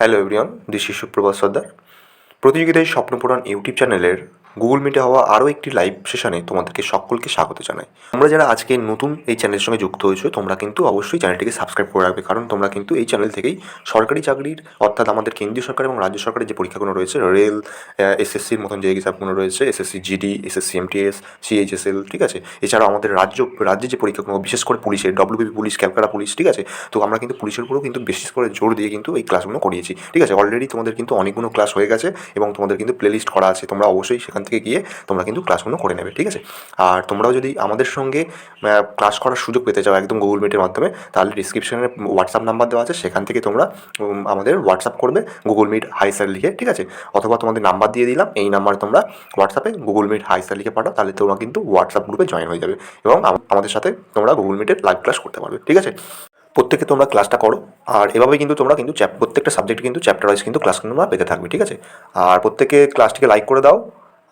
Hello everyone, this is সুপ্রভাত সর্দার। প্রতিযোগিতায় স্বপ্নপূরণ YouTube চ্যানেলের গুগল মিটে হওয়া আরও একটি লাইভ সেশনে তোমাদেরকে সকলকে স্বাগত জানাই। তোমরা যারা আজকে নতুন এই চ্যানেলের সঙ্গে যুক্ত হয়েছো, তোমরা কিন্তু অবশ্যই চ্যানেলটিকে সাবস্ক্রাইব করে রাখবে, কারণ তোমরা কিন্তু এই চ্যানেল থেকেই সরকারি চাকরির অর্থাৎ আমাদের কেন্দ্রীয় সরকার এবং রাজ্য সরকারের যে পরীক্ষাগুলো রয়েছে, রেল, এসএসসির মতন যে এক্সামগুলো রয়েছে, SSC GD, SSC MTS, CHSL, ঠিক আছে, এছাড়াও আমাদের রাজ্যে যে পরীক্ষাগুলো, বিশেষ করে পুলিশের ডব্লিউবিপি পুলিশ, ক্যালকাটা পুলিশ, ঠিক আছে, তো আমরা কিন্তু পুলিশের উপরেও কিন্তু বিশেষ করে জোর দিয়ে কিন্তু এই ক্লাসগুলো করিয়েছি, ঠিক আছে। অলরেডি তোমাদের কিন্তু অনেকগুলো ক্লাস হয়ে গেছে এবং তোমাদের কিন্তু প্লেলিস্ট করা আছে, তোমরা অবশ্যই সেখান থেকে গিয়ে তোমরা কিন্তু ক্লাসগুলো করে নেবে, ঠিক আছে। আর তোমরাও যদি আমাদের সঙ্গে ক্লাস করার সুযোগ পেতে চাও একদম গুগল মিটের মাধ্যমে, তাহলে ডিসক্রিপশনে হোয়াটসঅ্যাপ নাম্বার দেওয়া আছে, সেখান থেকে তোমরা আমাদের হোয়াটসঅ্যাপ করবে গুগল মিট হাই স্যার লিখে, ঠিক আছে। অথবা তোমাদের নাম্বার দিয়ে দিলাম, এই নাম্বারে তোমরা হোয়াটসঅ্যাপে গুগল মিট হাই স্যার লিখে পাঠাও, তাহলে তোমরা কিন্তু হোয়াটসঅ্যাপ গ্রুপে জয়েন হয়ে যাবে এবং আমাদের সাথে তোমরা গুগল মিটের লাইভ ক্লাস করতে পারবে, ঠিক আছে। প্রত্যেকে তোমরা ক্লাসটা করো, আর এভাবেই কিন্তু তোমরা কিন্তু প্রত্যেকটা সাবজেক্ট কিন্তু চ্যাপ্টার ওয়াইজ কিন্তু ক্লাস তোমরা পেতে থাকবে, ঠিক আছে। আর প্রত্যেকে ক্লাসটিকে লাইক করে দাও,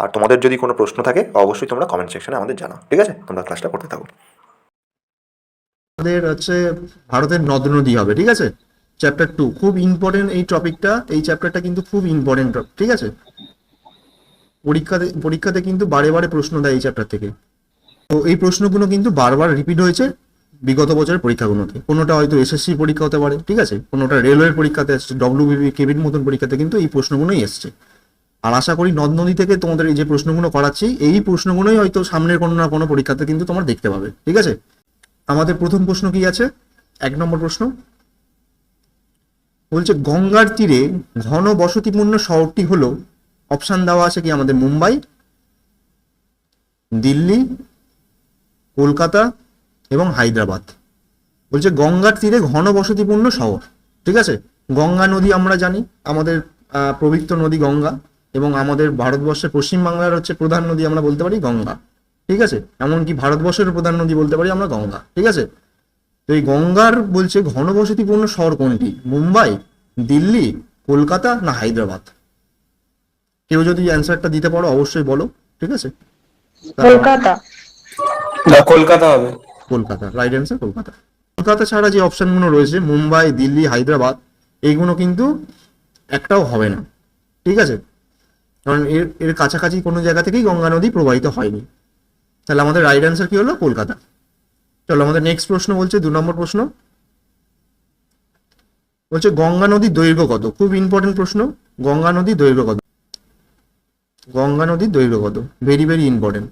আর তোমাদের যদি কোনো প্রশ্ন থাকে অবশ্যই তোমরা কমেন্ট সেকশনে আমাদের জানাও, ঠিক আছে। তোমরা ক্লাসটা করতে থাকো। আমাদের হচ্ছে ভারতের নদ নদী হবে, ঠিক আছে। চ্যাপ্টার 2 খুব ইম্পর্টেন্ট এই টপিকটা, এই চ্যাপ্টারটা কিন্তু খুব ইম্পর্টেন্ট, ঠিক আছে। পরীক্ষাতে কিন্তু বারে বারে প্রশ্ন দেয় এই চ্যাপ্টার থেকে। তো এই প্রশ্নগুলো কিন্তু বারবার রিপিট হয়েছে বিগত বছরের পরীক্ষাগুলোতে। কোনোটা হয়তো এসএসসি পরীক্ষা হতে পারে, ঠিক আছে, কোনোটা রেলওয়ের পরীক্ষাতে এসছে, ডব্লিউবিপি কেবির মতন পরীক্ষাতে কিন্তু এই প্রশ্নগুলোই এসছে। আর আশা করি নদ নদী থেকে তোমাদের এই যে প্রশ্নগুলো করাচ্ছি, এই প্রশ্নগুলোই হয়তো সামনের কোনো না কোনো পরীক্ষাতে কিন্তু তোমরা দেখতে পাবে, ঠিক আছে। আমাদের প্রথম প্রশ্ন কি আছে? 1 নম্বর প্রশ্ন বলছে গঙ্গার তীরে ঘন বসতিপূর্ণ শহরটি হলো, অপশন দেওয়া আছে কি আমাদের, মুম্বাই, দিল্লি, কলকাতা এবং হায়দ্রাবাদ। বলছে গঙ্গার তীরে ঘন বসতিপূর্ণ শহর, ঠিক আছে। গঙ্গা নদী আমরা জানি আমাদের পবিত্র নদী গঙ্গা, এবং আমাদের ভারতবর্ষের পশ্চিমবাংলার হচ্ছে প্রধান নদী আমরা বলতে পারি গঙ্গা, ঠিক আছে। এমনকি ভারতবর্ষের প্রধান নদী বলতে পারি আমরা গঙ্গা, ঠিক আছে। তো এই গঙ্গার বলছে ঘনবসতিপূর্ণ শহর কোনটি, মুম্বাই, দিল্লি, কলকাতা না হায়দ্রাবাদ? কেউ যদি অ্যান্সারটা দিতে পারো অবশ্যই বলো, ঠিক আছে। কলকাতা। কলকাতা হবে। Kolkata, right answer Kolkata. কলকাতা ছাড়া যে অপশনগুলো রয়েছে মুম্বাই, দিল্লি, হায়দ্রাবাদ, এইগুলো কিন্তু একটাও হবে না, ঠিক আছে। কারণ এর এর কাছাকাছি কোনো জায়গা থেকেই গঙ্গা নদী প্রবাহিত হয়নি। তাহলে আমাদের রাইট অ্যান্সার কি হলো, কলকাতা। চলো আমাদের নেক্সট প্রশ্ন বলছে 2 নম্বর প্রশ্ন বলছে গঙ্গা নদীর দৈর্ঘ্য কত? খুব ইম্পর্টেন্ট প্রশ্ন। গঙ্গা নদীর দৈর্ঘ্য কত? গঙ্গা নদীর দৈর্ঘ্য কত? Very very important.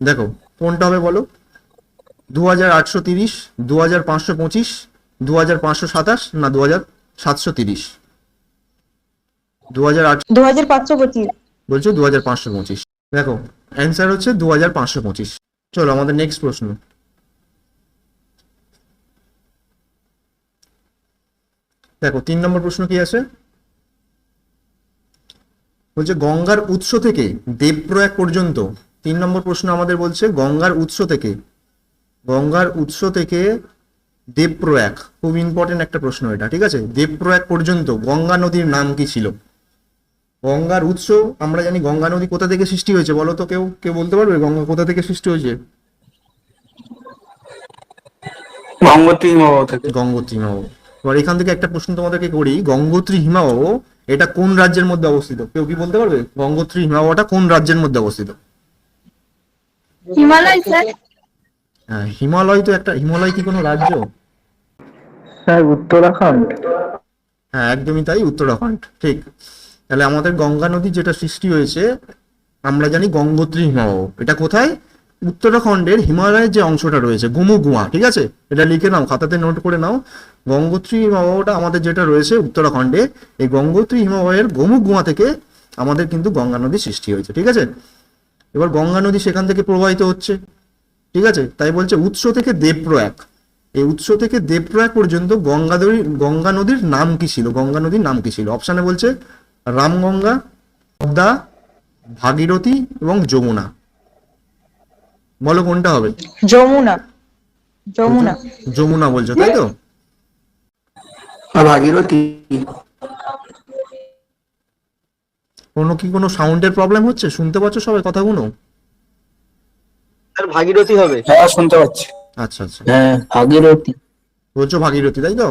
দেখো কোনটা হবে বলো, 2830, 2525, 2527 না 2730? 2525। বলছো 2525। দেখো অ্যান্সার হচ্ছে 2525। চলো আমাদের নেক্সট প্রশ্ন। দেখো 3 নম্বর প্রশ্ন কি আছে, বলছে গঙ্গার উৎস থেকে দেবপ্রয়াগ পর্যন্ত। 3 নম্বর প্রশ্ন আমাদের বলছে গঙ্গার উৎস থেকে দেবপ্রয়াগ, খুব ইম্পর্টেন্ট একটা প্রশ্ন এটা, ঠিক আছে। দেবপ্রয়াগ পর্যন্ত গঙ্গা নদীর নাম কি ছিল? গঙ্গার উৎস আমরা জানি, গঙ্গা নদী কোথা থেকে সৃষ্টি হয়েছে বলো তো, কেউ কেউ বলতে পারবে গঙ্গা কোথা থেকে সৃষ্টি হয়েছে? গঙ্গোত্রী হিমবাহ থেকে। গঙ্গোত্রী হিমবাহ। এবার এখান থেকে একটা প্রশ্ন তোমাদেরকে করি, গঙ্গোত্রী হিমবাহ এটা কোন রাজ্যের মধ্যে অবস্থিত? কেউ কি বলতে পারবে গঙ্গোত্রী হিমবাহটা কোন রাজ্যের মধ্যে অবস্থিত? হিমালয় স্যার। হ্যাঁ, হিমালয় তো একটা, হিমালয় কি কোনো রাজ্য? স্যার উত্তরাখণ্ড। হ্যাঁ একদমই তাই, উত্তরাখণ্ড, ঠিক। তাহলে আমাদের গঙ্গা নদী যেটা সৃষ্টি হয়েছে আমরা জানি গঙ্গোত্রী হিমবাহ, এটা কোথায়? উত্তরাখণ্ডের হিমালয়ের যে অংশটা রয়েছে গোমুগুয়া, ঠিক আছে, এটা লিখে নাও, খাতাতে নোট করে নাও। গঙ্গোত্রী হিমবাহটা আমাদের যেটা রয়েছে উত্তরাখণ্ডে, এই গঙ্গোত্রী হিমবাহের গোমুগুয়া থেকে আমাদের কিন্তু গঙ্গা নদী সৃষ্টি হয়েছে, ঠিক আছে। এবার গঙ্গা নদী সেখান থেকে প্রবাহিত হচ্ছে, ঠিক আছে। তাই বলছে উৎস থেকে দেবপ্রয়াগ, এই উৎস থেকে দেবপ্রয়াগ পর্যন্ত গঙ্গা নদীর নাম কি ছিল? গঙ্গা নদীর নাম কি ছিল? অপশানে বলছে রামগঙ্গা, পদ্মা, ভাগীরথী এবং যমুনা। বলো কোনটা হবে? যমুনা। যমুনা। যমুনা বলছো তাই তো? ভাগীরথী। কোনো সাউন্ডের প্রবলেম হচ্ছে? শুনতে পাচ্ছ সবাই কথাগুলো? স্যার ভাগীরথী হবে। হ্যাঁ শুনতে পাচ্ছি। আচ্ছা আচ্ছা, হ্যাঁ ভাগীরথী। বলছো ভাগীরথী তাই তো?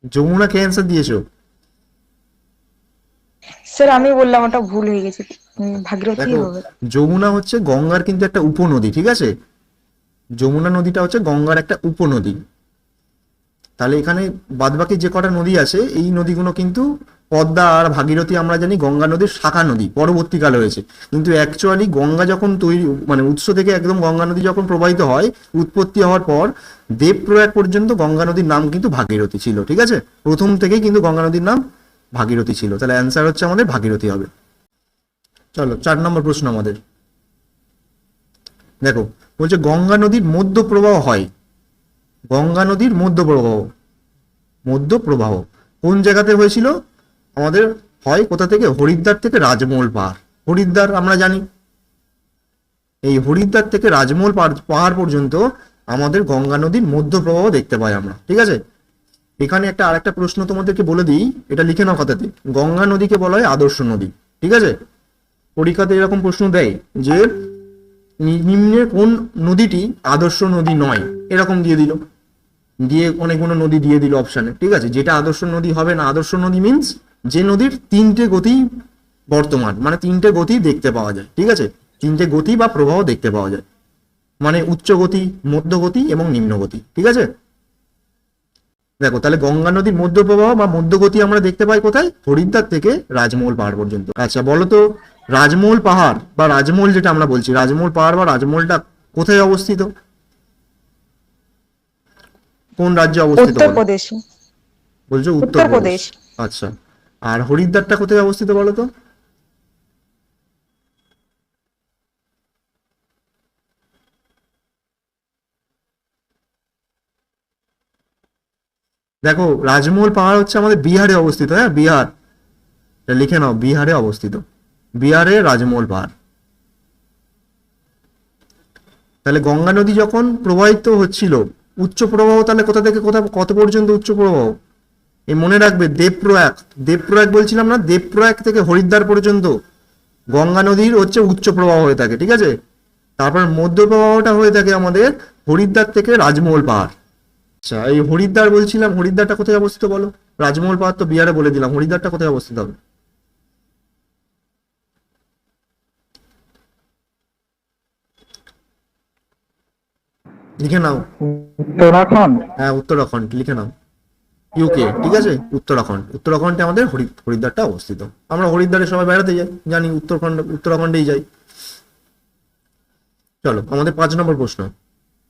যমুনা কে অ্যান্সার দিয়েছো? স্যার আমি বললাম, ওটা ভুল হয়ে গেছে। ভাগীরথী দেখো, হবে। যমুনা হচ্ছে গঙ্গার কিন্তু একটা উপনদী, ঠিক আছে? যমুনা নদীটা হচ্ছে গঙ্গার একটা উপনদী। তাহলে এখানে বাদবাকি যে কটা নদী আছে এই নদীগুলো কিন্তু পদ্মা আর ভাগীরথী আমরা জানি গঙ্গা নদীর শাখা নদী, পরবর্তীকালে হয়েছে। কিন্তু অ্যাকচুয়ালি গঙ্গা যখন তৈরি, মানে উৎস থেকে একদম গঙ্গা নদী যখন প্রবাহিত হয়, উৎপত্তি হওয়ার পর দেবপ্রয়াগ পর্যন্ত গঙ্গা নদীর নাম কিন্তু ভাগীরথী ছিল, ঠিক আছে? প্রথম থেকেই কিন্তু গঙ্গা নদীর নাম ভাগীরথী ছিল। তাহলে অ্যান্সার হচ্ছে আমাদের ভাগীরথী হবে। চলো 4 নম্বর প্রশ্ন আমাদের। দেখো, বলছে গঙ্গা নদীর মধ্য প্রবাহ হয়, গঙ্গা নদীর মধ্য প্রবাহ কোন জায়গাতে হয়েছিল আমাদের? হয় কোথা থেকে? হরিদ্বার থেকে রাজমহল পাহাড়। হরিদ্বার আমরা জানি, এই হরিদ্বার থেকে রাজমহল পাহাড় পর্যন্ত আমাদের গঙ্গা নদীর মধ্য প্রবাহ দেখতে পাই আমরা, ঠিক আছে? এখানে একটা আরেকটা প্রশ্ন তোমাদেরকে বলে দিই, এটা লিখে নাও খাতাতে। গঙ্গা নদীকে বলা হয় আদর্শ নদী, ঠিক আছে? পরীক্ষাতে এরকম প্রশ্ন দেয় যে নিম্নে কোন নদীটি আদর্শ নদী নয়, এরকম দিয়ে দিল, দিয়ে অনেকগুলো নদী দিয়ে দিল অপশানে, ঠিক আছে? যেটা আদর্শ নদী হবে না, আদর্শ নদী মিন্স যে নদীর 3টে গতি বর্তমান, মানে 3টে গতি দেখতে পাওয়া যায়, ঠিক আছে? 3টে গতি বা প্রবাহ দেখতে পাওয়া যায়, মানে উচ্চ গতি, মধ্য গতি এবং নিম্ন গতি, ঠিক আছে? দেখো, তাহলে গঙ্গা নদীর মধ্য প্রবাহ বা মধ্য গতি আমরা দেখতে পাই কোথায়? হরিদ্বার থেকে রাজমহল পাহাড় পর্যন্ত। আচ্ছা বলো তো, রাজমহল পাহাড় বা রাজমহল যেটা আমরা বলছি, রাজমহল পাহাড় বা রাজমহলটা কোথায় অবস্থিত? কোন রাজ্যে অবস্থিত বলো? উত্তরপ্রদেশে। বলছো উত্তরপ্রদেশ। উত্তরপ্রদেশ। আচ্ছা, আর হরিদ্বারটা কোথায় অবস্থিত বলো তো? দেখো, রাজমহল পাহাড় হচ্ছে আমাদের বিহারে অবস্থিত, হ্যাঁ বিহার, এটা লিখে নাও, বিহারে অবস্থিত, বিহারে রাজমহল পাহাড়। তাহলে গঙ্গা নদী যখন প্রবাহিত হচ্ছিল, উচ্চ প্রবাহ তাহলে কোথা থেকে কত পর্যন্ত উচ্চ প্রবাহ? এই মনে রাখবে, দেবপ্রয়াগ, দেবপ্রয়াগ বলছিলাম না, দেবপ্রয়াগ থেকে হরিদ্বার পর্যন্ত গঙ্গা নদীর হচ্ছে উচ্চ প্রবাহ হয়ে থাকে, ঠিক আছে? তারপর মধ্য প্রবাহটা হয়ে থাকে আমাদের হরিদ্বার থেকে রাজমহল পাহাড়। আচ্ছা, এই হরিদ্বার বলছিলাম, হরিদ্বারটা কোথায় অবস্থিত বলো? রাজমহল পাহাড় তো বিহারে বলে দিলাম, হরিদ্বারটা কোথায় অবস্থিত হবে? লিখে নাও। উত্তরাখণ্ড। হ্যাঁ, উত্তরাখণ্ড লিখে নাও, ইউকে, ঠিক আছে? উত্তরাখণ্ড, উত্তরাখণ্ডে আমাদের হরিদ্বারটা অবস্থিত। আমরা হরিদ্বারে সবাই বেড়াতে যাই, জানি উত্তরাখণ্ডেই যাই। চলো আমাদের 5 নম্বর প্রশ্ন।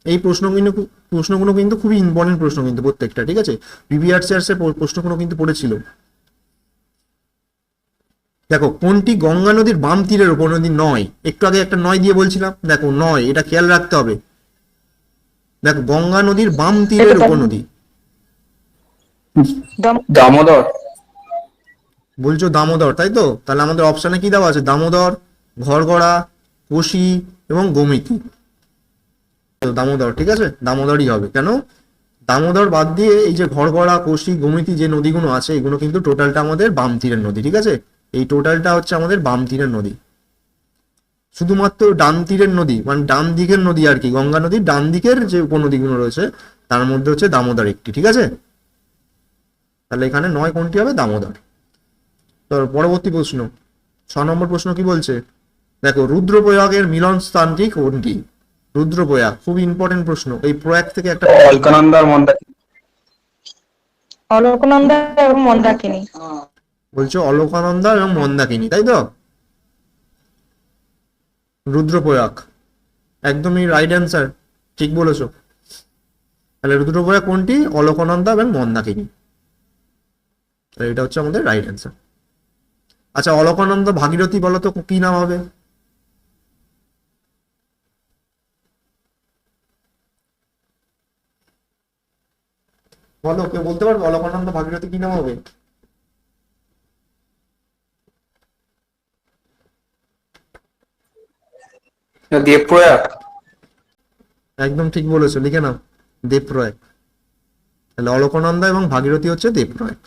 এই প্রশ্নগুলো কিন্তু খুবই ইম্পর্টেন্ট প্রশ্ন কিন্তু প্রত্যেকটা, ঠিক আছে? প্রিভিয়াস এর প্রশ্নগুলো কিন্তু পড়েছিল। দেখো, কোনটি গঙ্গা নদীর বাম তীরের উপনদী নয়? একটু আগে একটা নয় দিয়ে বলছিলাম, দেখো নয়, এটা খেয়াল রাখতে হবে। দেখো, গঙ্গা নদীর বাম তীরের উপনদী। দামোদর। বলছো দামোদর, তাই তো? তাহলে আমাদের অপশানে কি দেওয়া আছে? দামোদর, ঘরগড়া, কোশি এবং গোমতী। তো দামোদর, ঠিক আছে? দামোদরই হবে। কেন? দামোদর বাদ দিয়ে এই যে ঘরগড়া, কোশি, গোমতী যে নদীগুলো আছে, এগুলো কিন্তু টোটালটা আমাদের বাম তীরের নদী, ঠিক আছে? এই টোটালটা হচ্ছে আমাদের বাম তীরের নদী। শুধুমাত্র ডান তীরের নদী, মানে ডান দিকের নদী আর কি, গঙ্গা নদীর ডান দিকের যে উপনদীগুলো রয়েছে তার মধ্যে হচ্ছে দামোদর একটি, ঠিক আছে? তাহলে এখানে নয় কোনটি হবে? দামোদর। তো পরবর্তী প্রশ্ন, 6 নম্বর প্রশ্ন কি বলছে? দেখো, রুদ্রপ্রয়াগের মিলন স্থানটি কোনটি? রুদ্রপ্রয়াগ খুব ইম্পর্টেন্ট প্রশ্ন। এই প্রয়াগ থেকে একটা অলকানন্দা আর মন্দাকিনী। অলকনন্দা এবং মন্দাকিনী। বলছো অলকানন্দা এবং মন্দাকিনী, তাই তো? রুদ্রপ্রয়াগ একদমই রাইট অ্যান্সার, ঠিক বলেছো। তাহলে রুদ্রপ্রয়াগ কোনটি? অলকানন্দা এবং মন্দাকিনী। তাহলে এটা হচ্ছে আমাদের রাইট অ্যান্সার। আচ্ছা, অলকানন্দা ভাগীরথী বলো তো কি নাম হবে? বলো, কেউ বলতে পারবে অলকানন্দা ভাগীরথী কি নাম হবে? দেবপ্রয়াগ। একদম ঠিক বলেছো, লিখে নাও, দেবপ্রয়াগ। তাহলে অলকানন্দা এবং ভাগীরথী হচ্ছে দেবপ্রয়াগ।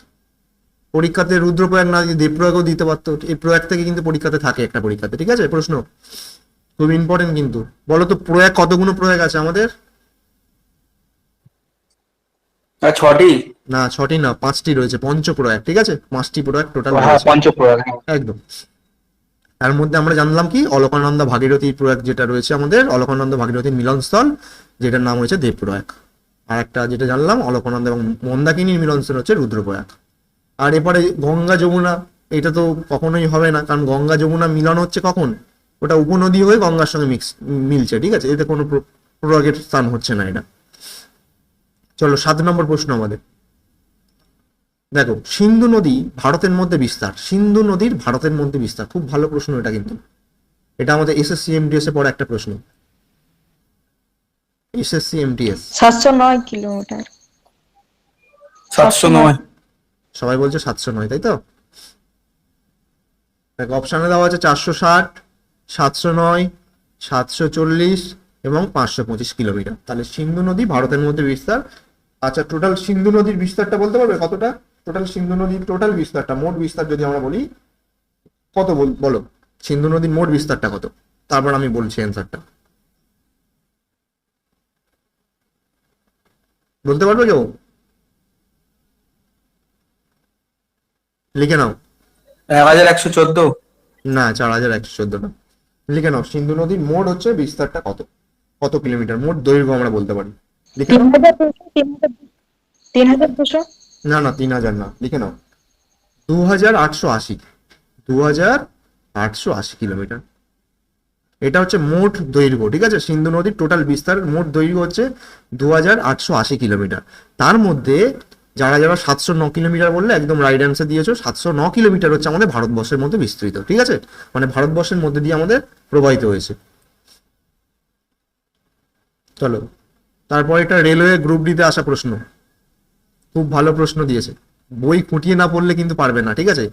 পরীক্ষাতে রুদ্রপ্রয়াগ না দিয়ে দেবপ্রয়াগও দিতে পারতো, এই প্রয়াগ থেকে কিন্তু পরীক্ষাতে থাকে একটা পরীক্ষাতে, ঠিক আছে? প্রশ্ন খুব ইম্পর্টেন্ট কিন্তু। বলো তো প্রয়াগ কতগুলো প্রয়াগ আছে আমাদের? আর 6টি। না 6টি না, 5টি রয়েছে, পঞ্চপ্রয়াগ, ঠিক আছে, 5টি প্রয়াগ টোটাল হ্যাঁ রয়েছে। পঞ্চপ্রয়াগ। একদম। তার মধ্যে আমরা জানলাম কি, অলকানন্দা ভাগীরথী প্রয়াগ যেটা রয়েছে আমাদের, অলকানন্দা ভাগীরথীর মিলনস্থল, যেটার নাম হয়েছে দেবপ্রয়াগ। আর একটা যেটা জানলাম, অলকানন্দা এবং মন্দাকিনীর মিলনস্থল হচ্ছে রুদ্রপ্রয়াগ। আর এরপরে গঙ্গা যমুনা, এটা তো কখনোই হবে না, কারণ গঙ্গা যমুনা মিলন হচ্ছে কখন, ওটা উপনদী হয়ে গঙ্গার সঙ্গে মিলছে, ঠিক আছে, এতে কোনো প্রয়াগের স্থান হচ্ছে না এটা। চলো 7 নম্বর প্রশ্ন আমাদের। দেখো, সিন্ধু নদী ভারতের মধ্যে বিস্তার, সিন্ধু নদীর ভারতের মধ্যে বিস্তার, খুব ভালো প্রশ্ন এটা কিন্তু, এটা আমাদের এসএসসি এমটিএস এ পড়া একটা প্রশ্ন, এসএসসি এমটিএস। 709 কিলোমিটার। 709। সবাই বলছে 709, তাই তো? দেখো অপশানে দেওয়া আছে 460, 709, 740 এবং 525 কিলোমিটার। তাহলে সিন্ধু নদী ভারতের মধ্যে বিস্তার। আচ্ছা, টোটাল সিন্ধু নদীর বিস্তারটা বলতে পারবে কতটা? টোটাল সিন্ধু নদীর টোটাল বিস্তারটা, মোট বিস্তার যদি আমরা বলি, কত বলো, সিন্ধু নদীর মোট বিস্তারটা কত? তারপর আমি বলছি অ্যান্সারটা, বলতে পারবে কেউ? লিখে নাও। 1114। না, 4114 না, লিখে নাও। সিন্ধু নদীর মোট হচ্ছে বিস্তারটা কত, কত কিলোমিটার মোট দৈর্ঘ্য আমরা বলতে পারি, লিখে নাও। 3200। না না, 3000 না, লিখে নাও। 2880, 2880 কিলোমিটার, এটা হচ্ছে মোট দৈর্ঘ্য, ঠিক আছে। সিন্ধু নদীর টোটাল বিস্তার মোট দৈর্ঘ্য হচ্ছে 2880 কিলোমিটার। তার মধ্যে যারা যারা 709 কিলোমিটার বললে, একদম রাইট অ্যান্সার দিয়েছো। 709 কিলোমিটার হচ্ছে আমাদের ভারতবর্ষের মধ্যে বিস্তৃত, ঠিক আছে, মানে ভারতবর্ষের মধ্যে দিয়ে আমাদের প্রবাহিত হয়েছে। চলো, তারপর এটা রেলওয়ে গ্রুপ ডিতে আসা প্রশ্ন, খুব ভালো প্রশ্ন দিয়েছে, বই খুঁটিয়ে না পড়লে কিন্তু পারবে না, ঠিক আছে।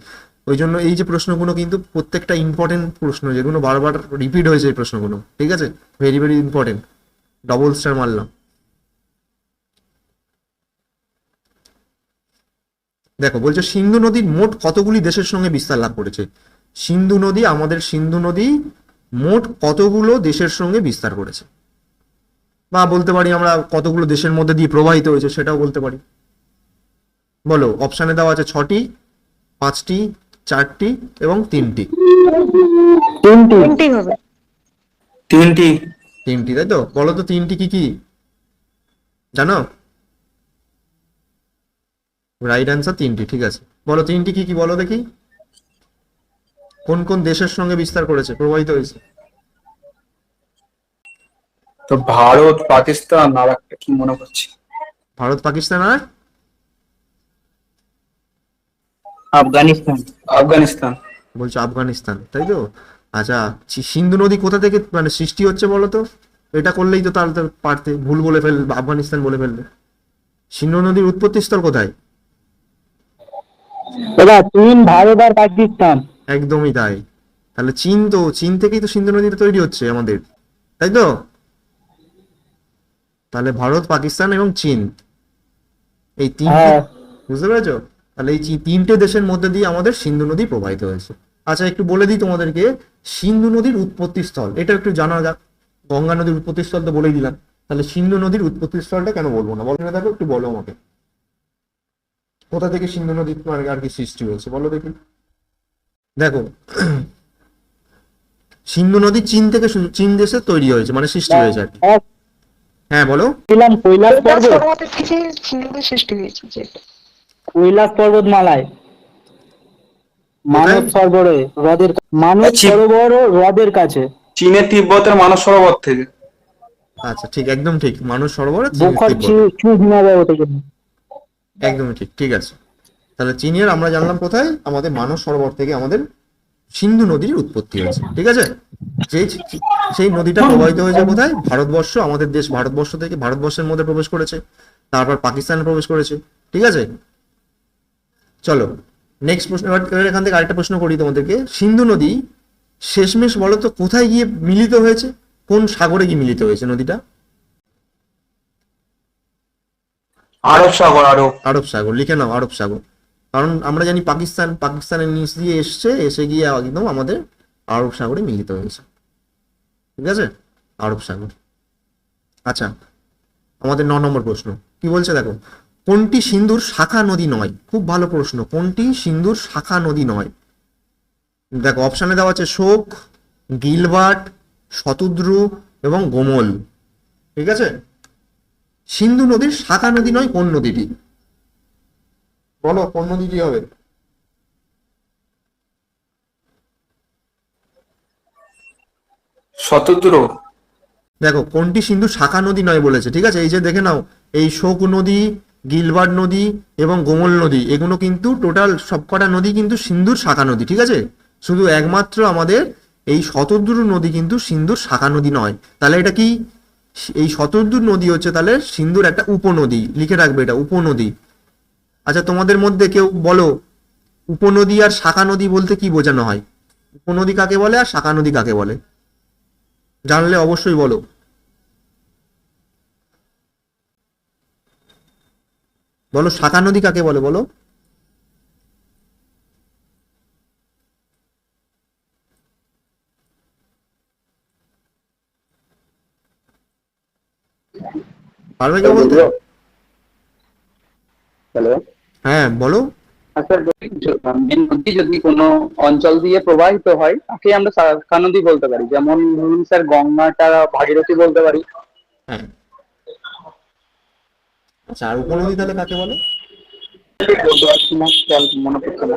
ওই জন্য এই যে প্রশ্নগুলো কিন্তু প্রত্যেকটা ইম্পর্টেন্ট প্রশ্ন, যেগুলো বারবার রিপিট হয়েছে এই প্রশ্নগুলো, ঠিক আছে, very very important, double star মারলাম। দেখো বলছে, সিন্ধু নদীর মোট কতগুলি দেশের সঙ্গে বিস্তার লাভ করেছে? সিন্ধু নদী, আমাদের সিন্ধু নদী মোট কতগুলো দেশের সঙ্গে বিস্তার করেছে, বা বলতে পারি আমরা কতগুলো দেশের মধ্যে দিয়ে প্রবাহিত হয়েছে, সেটাও বলতে পারি। বলো, অপশানে দেওয়া আছে 6টি, 5টি, 4টি এবং 3টি। 20 হবে। 3টি। 3টি, তাই তো? বলো তো 3টি কি কি জানো? রাইট অ্যান্সার 3টি, ঠিক আছে। বলো 3টি কি কি, বলো দেখি, কোন কোন দেশের সঙ্গে বিস্তার করেছে, প্রবাহিত হয়েছে? তো ভারত, পাকিস্তান, আর একটা কি মনে করছি, ভারত, পাকিস্তান আর আফগানিস্তান। আফগানিস্তান। বলছো আফগানিস্তান, তাই তো? আচ্ছা, সিন্ধু নদী কোথা থেকে মানে সৃষ্টি হচ্ছে বলো তো? এটা করলেই তো তাহলে তো পারতে, ভুল বলে ফেলবে, আফগানিস্তান বলে ফেলবে। সিন্ধু নদীর উৎপত্তি স্থল কোথায়? এরা চীন, ভারত আর পাকিস্তান। একদমই তাই। তাহলে চীন, তো চীন থেকেই তো সিন্ধু নদীটা তৈরি হচ্ছে আমাদের, তাই তো? তাহলে ভারত, পাকিস্তান এবং চীন, এই তিনটে, হ্যাঁ। বুঝতে পেরেছো? তাহলে এই তিনটে দেশের মধ্যে দিয়ে আমাদের সিন্ধু নদী প্রবাহিত হয়েছে। আচ্ছা, একটু বলে দিই তোমাদেরকে, সিন্ধু নদীর উৎপত্তি স্থল, এটা একটু জানা যাক। গঙ্গা নদীর উৎপত্তি স্থল তো বলেই দিলাম, তাহলে সিন্ধু নদীর উৎপত্তি স্থলটা কেন বলবো না? বলো না, দেখো একটু বলো আমাকে, কোথা থেকে সিন্ধু নদী আর কি সৃষ্টি হয়েছে, বলো দেখি। দেখো, সিন্ধু নদী চীন থেকে চীন দেশে তৈরি হয়েছে, মানে সৃষ্টি হয়েছে আর কি। এক হ্যাঁ বলো। ছিলাম কৈলাস পর্বত, পর্বতের থেকে সিন্ধু সৃষ্টি হয়েছে যেটা। কৈলাস পর্বতমালায় মানস সরোবরে হ্রদের মানস সরোবর হ্রদের কাছে। চীনের তিব্বতের মানস সরোবর থেকে। আচ্ছা ঠিক, একদম ঠিক, মানস সরোবর বোখর চু হিমালয় থেকে। একদমই ঠিক, ঠিক আছে। তাহলে চীনের আমরা জানলাম কোথায়, আমাদের মানস সরোবর থেকে আমাদের সিন্ধু নদীর উৎপত্তি হয়েছে, ঠিক আছে। সেই সেই নদীটা প্রবাহিত হয়েছে কোথায়? ভারতবর্ষ, আমাদের দেশ ভারতবর্ষ থেকে ভারতবর্ষের মধ্যে প্রবেশ করেছে, তারপর পাকিস্তানে প্রবেশ করেছে, ঠিক আছে। চলো নেক্সট প্রশ্ন, এবার এখান থেকে আরেকটা প্রশ্ন করি তোমাদেরকে। সিন্ধু নদী শেষমেশ বলো তো কোথায় গিয়ে মিলিত হয়েছে, কোন সাগরে গিয়ে মিলিত হয়েছে নদীটা? আরব সাগর। আরব। আরব সাগর, লিখে নাও আরব সাগর। কারণ আমরা জানি পাকিস্তানের নিচ দিয়ে এসে গিয়ে একদম আমাদের আরব সাগরে মিলিত হয়েছে, ঠিক আছে, আরব সাগর। আচ্ছা, আমাদের 9 নম্বর প্রশ্ন কি বলছে দেখো, কোনটি সিন্ধুর শাখা নদী নয়? খুব ভালো প্রশ্ন। কোনটি সিন্ধুর শাখা নদী নয়? দেখো অপশানে দেওয়া আছে শোক, গিলবার্ট, শতদ্রু এবং গোমল। ঠিক আছে, সিন্ধু নদীর শাখা নদী নয় কোন নদীটি? বলো কোন নদীটি হবে? শতদ্রু। দেখো কোনটি সিন্ধুর শাখা নদী নয় বলেছে, ঠিক আছে? এই যে দেখে নাও, এই শোক নদী, গিলবার্ট নদী এবং গোমল নদী, এগুলো কিন্তু টোটাল সবকটা নদী কিন্তু সিন্ধুর শাখা নদী, ঠিক আছে? শুধু একমাত্র আমাদের এই শতদ্রু নদী কিন্তু সিন্ধুর শাখা নদী নয়। তাহলে এটা কি? এই শতদ্রু নদী হচ্ছে তাহলে সিন্ধুর একটা উপনদী, লিখে রাখবে এটা উপনদী। আচ্ছা তোমাদের মধ্যে কেউ বলো উপনদী আর শাখা নদী বলতে কি বোঝানো হয়? উপনদী কাকে বলে আর শাখা নদী কাকে বলে? জানলে অবশ্যই বলো। বলো শাখা নদী কাকে বলে, বলো। পারবে কেউ বলতে? হ্যালো। হ্যাঁ বলো। আচ্ছা, নদী যদি কোনো অঞ্চল দিয়ে প্রবাহিত হয় তাকে আমরা শাখা নদী বলতে পারি। যেমন ধরুন স্যার, গঙ্গাটা ভাগীরথী বলতে পারি। হ্যাঁ, আচ্ছা আর উপনদী তাহলে কাকে বলে? বলতে পারছি না, খেয়াল মনে পড়ছে না।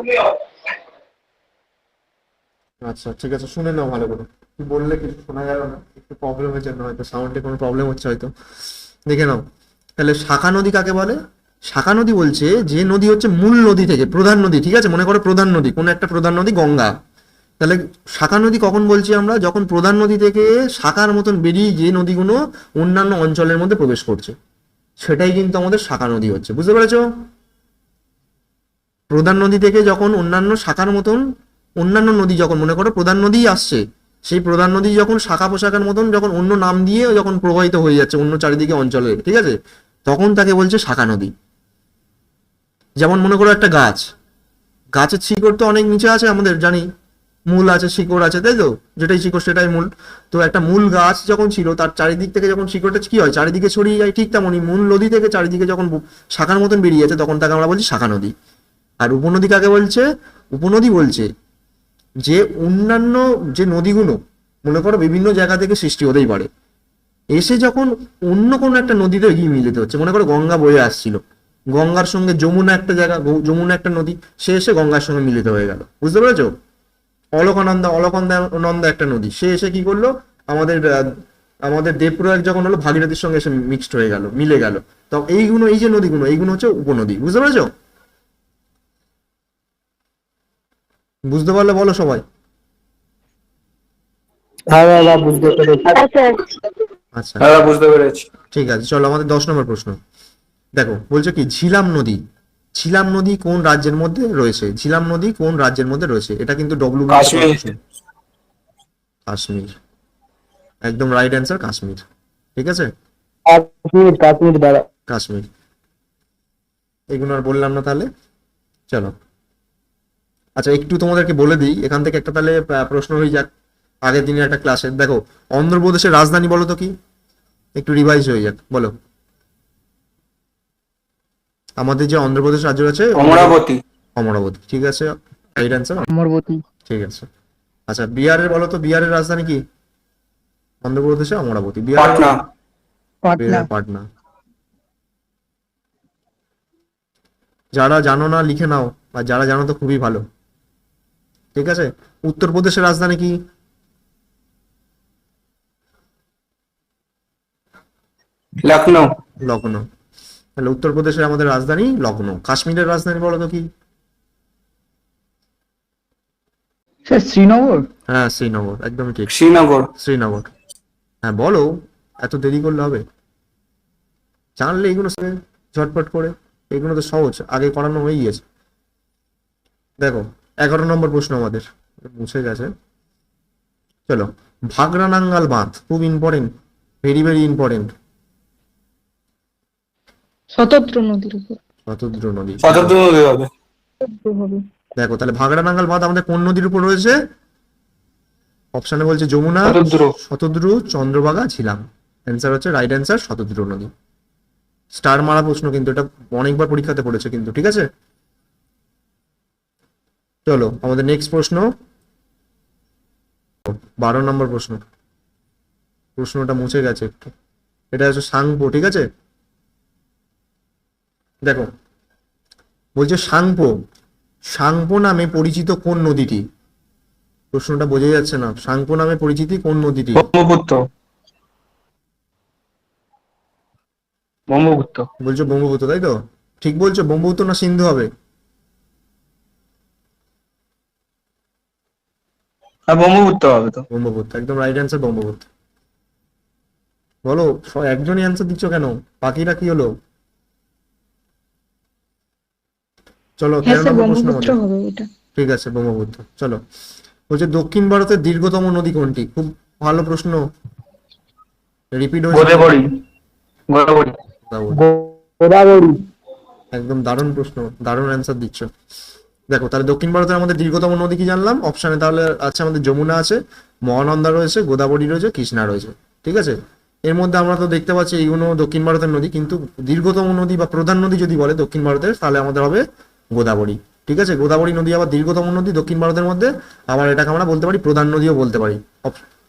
আচ্ছা ঠিক আছে, শুনে নাও ভালো করে। কি বললে কিছু শোনা গেল না, একটু প্রবলেমের জন্য, হয়তো সাউন্ডে কোনো প্রবলেম হচ্ছে হয়তো। দেখে নাও তাহলে শাখা নদী কাকে বলে। শাখা নদী বলছে যে নদী হচ্ছে মূল নদী থেকে, প্রধান নদী, ঠিক আছে? মনে করো প্রধান নদী, কোনো একটা প্রধান নদী গঙ্গা, তাহলে শাখা নদী কখন বলছি আমরা? যখন প্রধান নদী থেকে শাখার মতন বেরিয়ে যে নদীগুলো অন্যান্য অঞ্চলের মধ্যে প্রবেশ করছে, সেটাই কিন্তু আমাদের শাখা নদী হচ্ছে। বুঝতে পেরেছো? প্রধান নদী থেকে যখন অন্যান্য শাখার মতন অন্যান্য নদী, যখন মনে করো প্রধান নদী আসছে, সেই প্রধান নদী যখন শাখা পোশাকের মতন যখন অন্য নাম দিয়ে যখন প্রবাহিত হয়ে যাচ্ছে অন্য চারিদিকে অঞ্চলে, ঠিক আছে, তখন তাকে বলছে শাখা নদী। যেমন মনে করো একটা গাছ, গাছের শিকড় তো অনেক নিচে আছে, আমাদের জানি মূল আছে, শিকড় আছে, তাই তো? যেটাই শিকড় সেটাই মূল। তো একটা মূল গাছ যখন ছিল, তার চারিদিক থেকে যখন শিকড়টা কি হয়, চারিদিকে ছড়িয়ে যায়, ঠিক তেমনই মূল নদী থেকে চারিদিকে যখন শাখার মতন বেরিয়ে যাচ্ছে, তখন তাকে আমরা বলছি শাখা নদী। আর উপনদী কাকে বলছে? উপনদী বলছে যে অন্যান্য যে নদীগুলো মনে করো বিভিন্ন জায়গা থেকে সৃষ্টি হতেই পারে, এসে যখন অন্য কোনো একটা নদীতে গিয়ে মিলিত হচ্ছে। মনে করো গঙ্গা বয়ে আসছিল, গঙ্গার সঙ্গে যমুনা একটা জায়গা, যমুনা একটা নদী, সে এসে গঙ্গার সঙ্গে মিলিত হয়ে গেল। বুঝতে পেরেছো? অলকানন্দা একটা নদী, সে এসে কি করলো, আমাদের দেবপ্রয়াগ যখন হলো ভাগীরথীর সঙ্গে এসে মিক্সড হয়ে গেল, মিলে গেল। তো এইগুলো, এই যে নদীগুলো, এইগুলো হচ্ছে উপনদী। বুঝতে পেরেছো? বুঝতে পারলে বলো সবাই। হ্যাঁ দাদা, বুঝতে পেরেছি। আচ্ছা দাদা বুঝতে পেরেছি। ঠিক আছে, চলো আমাদের 10 নম্বর প্রশ্ন। দেখো বলছে কি ঝিলাম নদী, ঝিলাম নদী কোন রাজ্যের মধ্যে রয়েছে? ঝিলাম নদী কোন রাজ্যের মধ্যে রয়েছে? এটা কিন্তু কাশ্মীর। কাশ্মীর, একদম রাইট অ্যান্সার, কাশ্মীর। ঠিক আছে, কাশ্মীর দাদা। কাশ্মীর। এগুলো আর বললাম না তাহলে, চলো। আচ্ছা একটু তোমাদেরকে বলে দিই এখান থেকে একটা তাহলে প্রশ্ন হয়ে যাক আগের দিনের একটা ক্লাসে। দেখো অন্ধ্রপ্রদেশের রাজধানী বলো তো কি? একটু রিভাইজ হয়ে যাক, বলো। আমাদের যে অন্ধ্রপ্রদেশ রাজ্য আছে, অমরাবতী। অমরাবতী, ঠিক আছে, রাইট অ্যান্সার, অমরবতী। ঠিক আছে। আচ্ছা বিহারের বলো তো, বিহারের রাজধানী কি? অন্ধ্রপ্রদেশে অমরাবতী, পাটনা। বিহারের পাটনা। যারা জানো না লিখে নাও, আর যারা জানো তো খুবই ভালো। ঠিক আছে, উত্তরপ্রদেশের রাজধানী কি? লখনৌ। লখনৌ। তাহলে উত্তরপ্রদেশের আমাদের রাজধানী লখনৌ। কাশ্মীরের রাজধানী বলো তো কি? স্যার শ্রীনগর। হ্যাঁ শ্রীনগর, একদমই ঠিক, শ্রীনগর। শ্রীনগর। হ্যাঁ বলো, এত দেরি করলে হবে? জানলে এগুলো ঝটপট করে, এগুলো তো সহজ, আগে করানো হয়ে গিয়েছে। দেখো 11 নম্বর প্রশ্ন আমাদের, মুছে গেছে। চলো, ভাগরানাঙ্গাল বাঁধ, খুব important, very very important. Shatadru নদীর উপর শতদ্রু নদী, শতদ্রু নদী হবে। হবে। দেখো তাহলে ভাগরানাঙ্গাল বাঁধ আমাদের কোন নদীর উপর রয়েছে? অপশনে বলছে যমুনা, শতদ্রু। শতদ্রু, চন্দ্রভাগা, ঝিলাম। অ্যান্সার হচ্ছে রাইট অ্যান্সার শতদ্রু নদী। স্টার মারা প্রশ্ন, কিন্তু এটা অনেকবার পরীক্ষাতে পড়েছে কিন্তু, ঠিক আছে। চলো আমাদের নেক্সট প্রশ্ন, 12 নম্বর প্রশ্ন। প্রশ্নটা মুছে গেছে একটু। এটা হচ্ছে সাংপো, ঠিক আছে। দেখো বলছে সাংপো, সাংপো নামে পরিচিত কোন নদীটি? প্রশ্নটা বোঝা যাচ্ছে না। সাংপো নামে পরিচিতি কোন নদীটি? ব্রহ্মপুত্র। ব্রহ্মপুত্র। বলছো ব্রহ্মপুত্র, তাই তো? ঠিক বলছো? ব্রহ্মপুত্র না সিন্ধু হবে? আর ব্রহ্মপুত্র হবে তো। ব্রহ্মপুত্র, একদম রাইট অ্যান্সার, ব্রহ্মপুত্র। বলো, একজনই অ্যান্সার দিচ্ছ কেন? বাকিরা কি হলো? চলো হ্যাঁ 13 স্যার, নম্বর প্রশ্ন ব্রহ্মপুত্র আমাদের। হবে এটা। ঠিক আছে, ব্রহ্মপুত্র। চলো, বলছে দক্ষিণ ভারতের দীর্ঘতম নদী কোনটি? খুব ভালো প্রশ্ন, রিপিট হয়েছে। গোদাবরী। গোদাবরী। গোদাবরী। একদম দারুণ প্রশ্ন, দারুণ অ্যান্সার দিচ্ছ। দেখো তাহলে দক্ষিণ ভারতের আমাদের দীর্ঘতম নদী কি জানলাম অপশানে, তাহলে আছে আমাদের যমুনা আছে, মহানন্দা রয়েছে, গোদাবরী রয়েছে, কৃষ্ণা রয়েছে, ঠিক আছে। এর মধ্যে আমরা তো দেখতে পাচ্ছি এইগুলো দক্ষিণ ভারতের নদী, কিন্তু দীর্ঘতম নদী বা প্রধান নদী যদি বলে দক্ষিণ ভারতের, তাহলে আমাদের হবে গোদাবরী, ঠিক আছে। গোদাবরী নদী আবার দীর্ঘতম নদী দক্ষিণ ভারতের মধ্যে, আবার এটাকে আমরা বলতে পারি প্রধান নদীও বলতে পারি।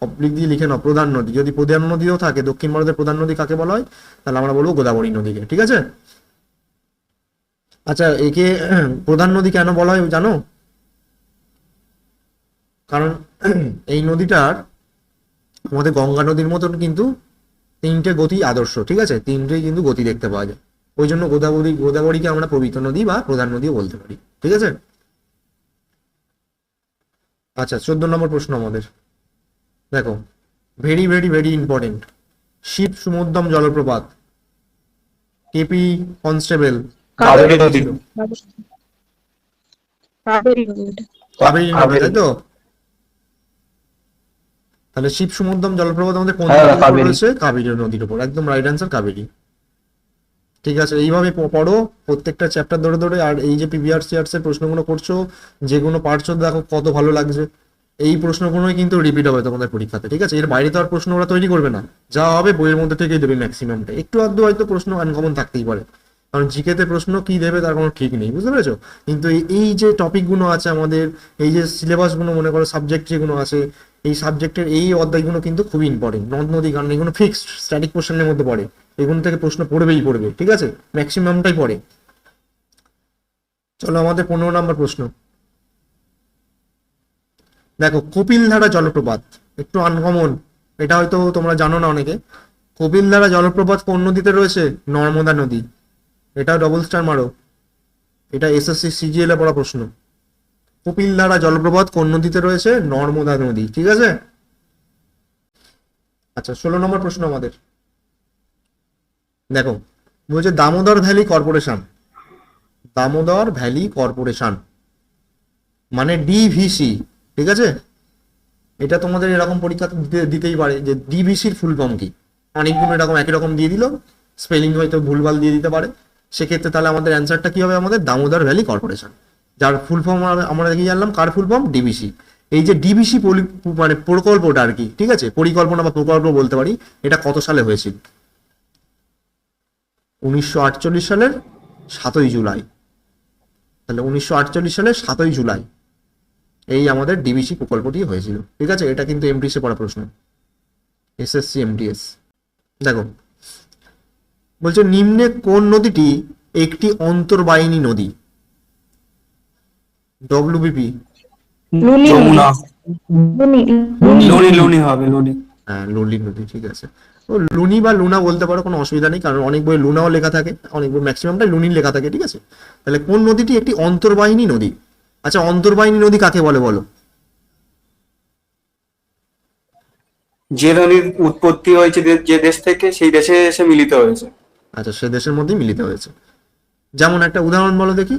অবলিক দিয়ে লিখে নাও, প্রধান নদী। যদি প্রধান নদীও থাকে, দক্ষিণ ভারতের প্রধান নদী কাকে বলা হয়, তাহলে আমরা বলবো গোদাবরী নদীকে, ঠিক আছে। আচ্ছা, একে প্রধান নদী কেন বলা হয় জানো? কারণ এই নদীটার আমাদের গঙ্গা নদীর মতন কিন্তু 3টে গতি আদর্শ, ঠিক আছে, 3টেই কিন্তু গতি দেখতে পাওয়া যায়। ওই জন্য গোদাবরীকে আমরা পবিত্র নদী বা প্রধান নদীও বলতে পারি, ঠিক আছে। আচ্ছা 14 নম্বর প্রশ্ন আমাদের। দেখো, very very very important. Shiva Samudram জলপ্রপাত কেপি কনস্টেবল কাবেরী নদী। কাবেরী হবে এটা। কাবেরী নদী, তাই তো? তাহলে শিব সমুদ্রম জলপ্রপাত আমাদের কোন হ্যাঁ, নদীর উপর কাবেরী। রয়েছে? কাবেরী নদীর উপর, একদম রাইট অ্যান্সার, কাবেরী। ঠিক আছে, এইভাবে পড়ো প্রত্যেকটা চ্যাপ্টার ধরে ধরে। আর এই যে পিভিআরসিআরস এর প্রশ্নগুলো করছো, যেগুলো পারছো, দেখো কত ভালো লাগছে। এই প্রশ্নগুলোই কিন্তু রিপিট হবে তোমাদের পরীক্ষাতে, ঠিক আছে। এর বাইরে তো আর প্রশ্ন ওরা তৈরি করবে না, যা হবে বইয়ের মধ্যে থেকেই দেবে ম্যাক্সিমামটা। একটু আধটু হয়তো প্রশ্ন আনকমন থাকতেই পারে, কারণ জিকেতে প্রশ্ন কি দেবে তার কোনো ঠিক নেই, বুঝতে পেরেছো। কিন্তু এই যে টপিকগুলো আছে আমাদের, এই যে সিলেবাসগুলো, মনে করো সাবজেক্ট যেগুলো আছে, এই সাবজেক্টের এই অধ্যায়গুলো কিন্তু খুবই ইম্পর্টেন্ট। নদ নদী, কারণ এগুলো ফিক্সড স্ট্যাটিক কোশ্চেনের মধ্যে পড়ে, এগুলো থেকে প্রশ্ন পড়বেই পড়বে, ঠিক আছে, ম্যাক্সিমামটাই পড়ে। চলো আমাদের 15 নম্বর প্রশ্ন। দেখো, কপিলধারা জলপ্রপাত একটু আনকমন, এটা হয়তো তোমরা জানো না অনেকে। কপিলধারা জলপ্রপাত কোন নদীতে রয়েছে? নর্মদা নদী। এটা ডবল স্টার মারো, এটা এসএসসি সিজিএল এ পড়া প্রশ্ন। কপিলধারা জলপ্রপাত কোন নদীতে রয়েছে? নর্মদা নদী, ঠিক আছে। আচ্ছা 16 নম্বর প্রশ্ন আমাদের। দেখো, বলছে Damodar valley corporation, Damodar valley corporation মানে ডিভিসি, ঠিক আছে। এটা তোমাদের এরকম পরীক্ষা দিতেই পারে যে ডিভিসির ফুল ফর্ম কি। অনেকগুলো এরকম একই রকম দিয়ে দিল, স্পেলিং হয়তো ভুলভাল দিয়ে দিতে পারে। সেক্ষেত্রে তাহলে আমাদের অ্যান্সারটা কি হবে? আমাদের দামোদর ভ্যালি কর্পোরেশন, যার ফুল ফর্ম আমরা কি জানলাম, কার ফুল ফর্ম? ডিভিসি। এই যে ডিভিসি মানে প্রকল্পটা আর কি, ঠিক আছে, পরিকল্পনা বা প্রকল্প বলতে পারি, এটা কত সালে হয়েছিল? 1948 সালের 7ই জুলাই। তাহলে 1948 সালের 7ই জুলাই এই আমাদের ডিভিসি প্রকল্পটি হয়েছিল, ঠিক আছে। এটা কিন্তু এমটিএস এ পড়া প্রশ্ন, এসএসসি এমটিএস। দেখো, বলছে নিম্নে কোন নদীটি একটি অন্তর্বাহিনী নদী? ডব্লিউবিপি। লুনি যমুনা। লুনি লুনি লুনি হবে, লুনি। হ্যাঁ, লুলি নদী, ঠিক আছে। ও লুনি বা লুনা বলতে পারো, কোনো অসুবিধা নেই, কারণ অনেক বই লুনাও লেখা থাকে, অনেক বই ম্যাক্সিমামটাই লুনির লেখা থাকে, ঠিক আছে। তাহলে কোন নদীটি একটি অন্তর্বাহিনী নদী? আচ্ছা, অন্তর্বাহিনী নদী কাকে বলে বলো? যে নদীর উৎপত্তি হয়েছে যে দেশ থেকে, সেই দেশে এসে মিলিত হয়েছে। আচ্ছা, সে দেশের মধ্যেই মিলিত হয়েছে। যেমন একটা উদাহরণ বলো দেখি।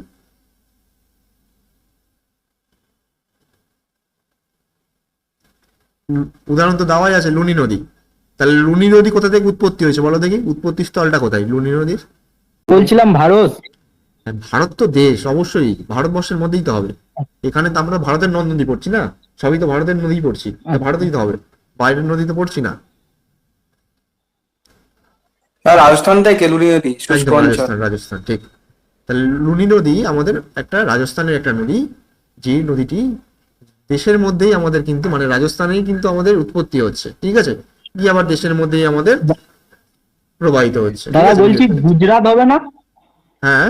উদাহরণ তো দেওয়াই আছে, লুনি নদী। তাহলে লুনি নদী কোথা থেকে উৎপত্তি হয়েছে বলো দেখি, উৎপত্তি স্থলটা কোথায় লুনি নদীর? বলছিলাম ভারত। হ্যাঁ, ভারত তো দেশ, অবশ্যই ভারতবর্ষের মধ্যেই তো হবে। এখানে তো আমরা ভারতের নদ নদী পড়ছি না, সবই তো ভারতের নদী পড়ছি, ভারতেই তো হবে, বাইরের নদী তো পড়ছি না। আর রাজস্থান থেকে লুনি নদী শুষ্ক একদম অঞ্চল। রাজস্থান, রাজস্থান ঠিক। তাহলে লুনি নদী আমাদের একটা রাজস্থানের একটা নদী, যে নদীটি দেশের মধ্যেই আমাদের কিন্তু মানে রাজস্থানেই কিন্তু আমাদের উৎপত্তি হচ্ছে, ঠিক আছে, কি আবার দেশের মধ্যেই আমাদের প্রবাহিত হচ্ছে, ঠিক দাদা আছে? বলছি গুজরাট হবে না? হ্যাঁ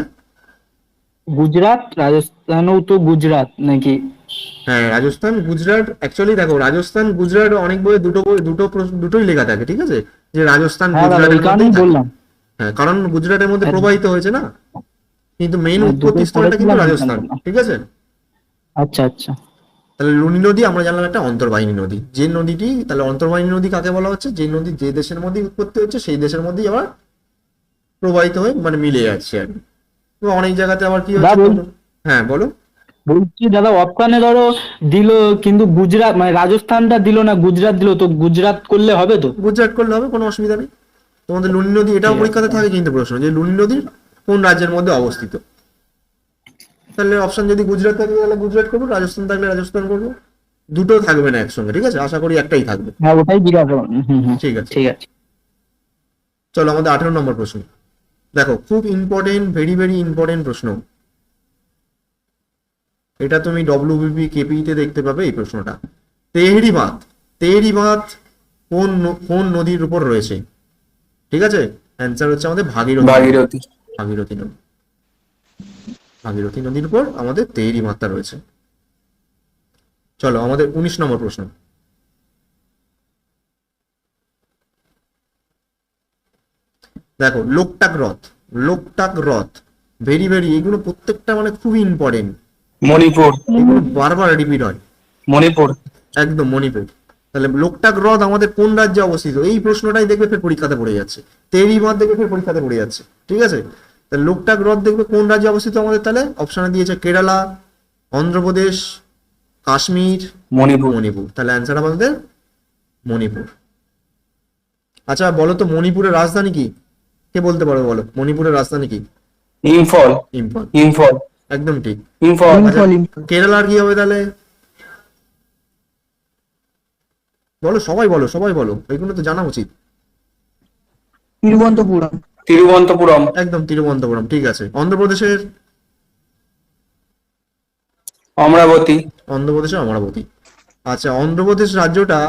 গুজরাট, রাজস্থানও তো গুজরাট নাকি? হ্যাঁ, রাজস্থান গুজরাট অ্যাকচুয়ালি দেখো, রাজস্থান গুজরাট অনেক বইয়ে দুটোই লেখা থাকে, ঠিক আছে, যে রাজস্থান হ্যাঁ দাদা, ওই গুজরাটের কারণেই মধ্যেই থাকে। বললাম। হ্যাঁ, কারণ গুজরাটের মধ্যে হ্যাঁ, প্রবাহিত হয়েছে না, কিন্তু মেইন হ্যাঁ, উৎপত্তি দুটোই স্থলটা কিন্তু পড়েছিলাম, রাজস্থান, জানতাম না। ঠিক আছে। আচ্ছা আচ্ছা। তাহলে লুনি নদী আমরা জানলাম একটা অন্তর্বাহিনী নদী, যে নদীটি তাহলে অন্তর্বাহিনী নদী কাকে বলা হচ্ছে? যে নদী যে দেশের মধ্যে উৎপত্তি হচ্ছে সেই দেশের মধ্যেই আবার প্রবাহিত হয়ে মানে মিলে যাচ্ছে আর কি। তো অনেক জায়গাতে আবার কি হচ্ছে হ্যাঁ বলো। বলছি দাদা, অপশানে ধরো দিল, কিন্তু গুজরাট মানে রাজস্থানটা দিল না, গুজরাট দিল, তো গুজরাট করলে হবে তো? গুজরাট করলে হবে, কোনো অসুবিধা নেই। তোমাদের লুনি নদী এটাও ঠিক পরীক্ষাতে আছে। থাকে কিন্তু প্রশ্ন, যে লুনি নদীর কোন রাজ্যের মধ্যে অবস্থিত। তাহলে অপশন যদি গুজরাট থাকে তাহলে গুজরাট করবো, রাজস্থান থাকলে রাজস্থান করবো। দুটো থাকবে না একসঙ্গে, ঠিক আছে, আশা করি একটাই থাকবে। হ্যাঁ, ওটাই জিজ্ঞাসা করলাম। হুম হুম, ঠিক আছে, ঠিক আছে। চলো আমাদের 18 নম্বর প্রশ্ন। দেখো খুব ইম্পর্টেন্ট, ভেরি ভেরি ইম্পর্টেন্ট প্রশ্ন। এটা তুমি ডব্লিউবিপি কেপিতে দেখতে পাবে এই প্রশ্নটা। তেহরি বাঁধ, তেহরি বাঁধ কোন নদীর উপর রয়েছে? ঠিক আছে, অ্যান্সার হচ্ছে আমাদের ভাগীরথী। ভাগীরথী। ভাগীরথী নদী, ভাগীরথী নদীর উপর আমাদের তেহরি বাঁধটা রয়েছে। চলো আমাদের 19 নম্বর প্রশ্ন। দেখো লোকটাক হ্রদ, লোকটাক হ্রদ ভেরি ভেরি, এগুলো প্রত্যেকটা মানে খুবই ইম্পর্টেন্ট, মণিপুর। এগুলো বারবার রিপিট হয়। মণিপুর। একদম মণিপুর। তাহলে লোকটাক হ্রদ আমাদের কোন রাজ্যে অবস্থিত? এই প্রশ্নটাই দেখবে ফের পরীক্ষাতে পড়ে যাচ্ছে, তেহরি বাঁধ দেখবে ফের পরীক্ষাতে পড়ে যাচ্ছে, ঠিক আছে। তাহলে লোকটাক হ্রদ দেখবে কোন রাজ্যে অবস্থিত আমাদের, তাহলে অপশনে দিয়েছে কেরালা, অন্ধ্রপ্রদেশ, কাশ্মীর, মণিপুর। মণিপুর। তাহলে অ্যান্সার আমাদের মণিপুর। আচ্ছা বলো তো মণিপুরের রাজধানী কি? কে বলতে পারো, বলো মণিপুরের রাজধানী কি? ইম্ফল। ইম্ফল, ইম্ফল। একদম ঠিক। ইম্ফল। আচ্ছা, কেরালার কি হবে তাহলে? বলো সবাই, বলো সবাই বলো, এগুলো তো জানা উচিত। তিরুবনন্তপুরম। তিরুবনন্তপুরম। একদম তিরুবনন্তপুরম, ঠিক আছে। অন্ধ্রপ্রদেশের? অমরাবতী। অন্ধ্রপ্রদেশের অমরাবতী। আচ্ছা অন্ধ্রপ্রদেশ রাজ্যটা,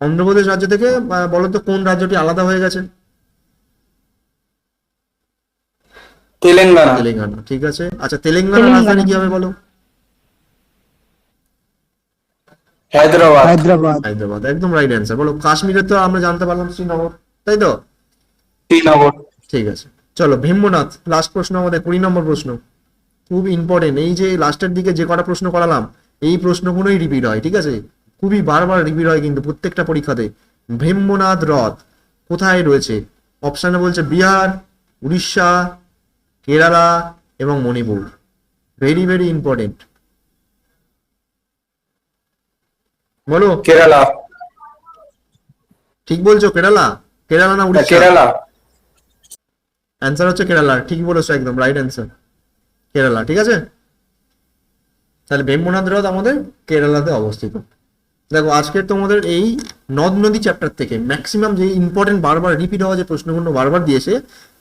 অন্ধ্রপ্রদেশ রাজ্য থেকে বলো তো কোন রাজ্যটি আলাদা হয়ে গেছে? তেলেঙ্গানা। তেলেঙ্গানা, ঠিক আছে। আচ্ছা তেলেঙ্গানার রাজধানী কি হবে বলো? হায়দ্রাবাদ। হায়দ্রাবাদ। হায়দ্রাবাদ, একদম রাইট অ্যান্সার। বলো কাশ্মীরে তো আমরা জানতে পারলাম শ্রীনগর, তাই তো? শ্রীনগর। ঠিক আছে, চলো ভীমনাথ, লাস্ট প্রশ্ন আমাদের 20 নম্বর প্রশ্ন, খুব ইম্পর্টেন্ট। এই যে লাস্টের দিকে যে কটা প্রশ্ন করালাম এই প্রশ্নগুলোই রিপিট হয়, ঠিক আছে, খুবই বারবার রিপিট হয় কিন্তু প্রত্যেকটা পরীক্ষাতে। ভীমনাথ হ্রদ কোথায় রয়েছে? অপশানে বলছে বিহার, উড়িষ্যা, কেরালা এবং মণিপুর। ভেরি ভেরি ইম্পর্টেন্ট, বলো। কেরালা। ঠিক বলছো? কেরালা, কেরালা না উড়িষ্যা? কেরালা। অ্যান্সার হচ্ছে কেরালা, ঠিক বলেছো, একদম রাইট অ্যান্সার, কেরালা, ঠিক আছে। তাহলে ভীমনাথ হ্রদ আমাদের কেরালাতে অবস্থিত। দেখো আজকের তোমাদের এই নদ নদী চ্যাপ্টার থেকে ম্যাক্সিমাম যে ইম্পর্টেন্ট বারবার রিপিট হওয়া যে প্রশ্নগুলো বারবার দিয়েছে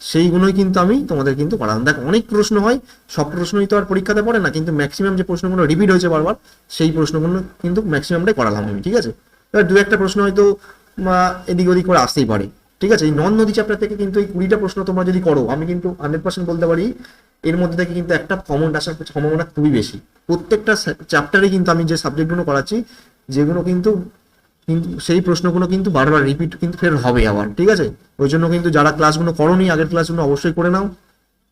সেইগুলোই কিন্তু আমি তোমাদের কিন্তু পড়ালাম। দেখো অনেক প্রশ্ন হয়, সব প্রশ্নই তো আর পরীক্ষাতে পড়ে না, কিন্তু ম্যাক্সিমাম যে প্রশ্নগুলো রিপিট হয়েছে বারবার সেই প্রশ্নগুলো কিন্তু ম্যাক্সিমামটাই করালাম আমি, ঠিক আছে। এবার দু একটা প্রশ্ন হয়তো এদিক ওদিক করে আসতেই পারে, ঠিক আছে। এই নদ নদী চ্যাপ্টার থেকে কিন্তু এই 20টা প্রশ্ন তোমরা যদি করো আমি কিন্তু 100% বলতে পারি এর মধ্যে থেকে কিন্তু একটা কমন আসার সম্ভাবনা খুবই বেশি। প্রত্যেকটা চ্যাপ্টারে কিন্তু আমি যে সাবজেক্টগুলো করাচ্ছি যেগুলো কিন্তু কিন্তু সেই প্রশ্নগুলো কিন্তু বারবার রিপিট কিন্তু ফের হবে আবার, ঠিক আছে। ওই জন্য কিন্তু যারা ক্লাসগুলো করোনি আগের ক্লাসগুলো অবশ্যই করে নাও।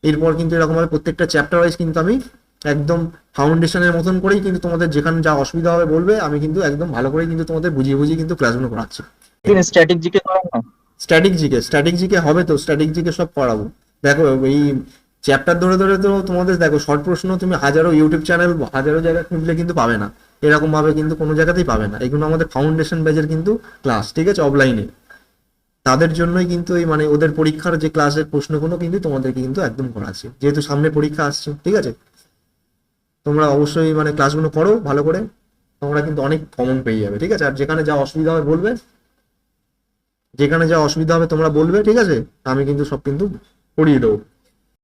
এরপর কিন্তু এরকমভাবে প্রত্যেকটা চ্যাপ্টার ওয়াইজ কিন্তু আমি একদম ফাউন্ডেশনের মতন করেই কিন্তু তোমাদের যেখানে যা অসুবিধা হবে বলবে আমি কিন্তু একদম ভালো করেই কিন্তু তোমাদের বুঝিয়ে বুঝিয়ে কিন্তু ক্লাসগুলো করাচ্ছি। স্ট্যাটিক জিকে করান না? স্ট্যাটিক জিকে হবে তো, স্ট্যাটিক জিকে সব করাবো। দেখো এই চ্যাপ্টার ধরে ধরে তো তোমাদের দেখো শর্ট প্রশ্ন তুমি হাজারো ইউটিউব চ্যানেল হাজারো জায়গায় খুঁজলে কিন্তু পাবে না, এরকম ভাবে কিন্তু কোনো জায়গাতেই পাবে না। এগুলো আমাদের ফাউন্ডেশন ব্যাচের কিন্তু ক্লাস, ঠিক আছে, অফলাইনে। তাদের জন্যই কিন্তু এই মানে ওদের পরীক্ষার যে ক্লাসের প্রশ্নগুলো কিন্তু তোমাদেরকে কিন্তু একদম করাচ্ছে, যেহেতু সামনে পরীক্ষা আসছে, ঠিক আছে। তোমরা অবশ্যই মানে ক্লাসগুলো করো ভালো করে, তোমরা কিন্তু অনেক কমন পেয়ে যাবে, ঠিক আছে। আর যেখানে যা অসুবিধা হয় বলবে, যেখানে যা অসুবিধা হবে তোমরা বলবে, ঠিক আছে? আমি কিন্তু সব কিন্তু করিয়ে দেবো।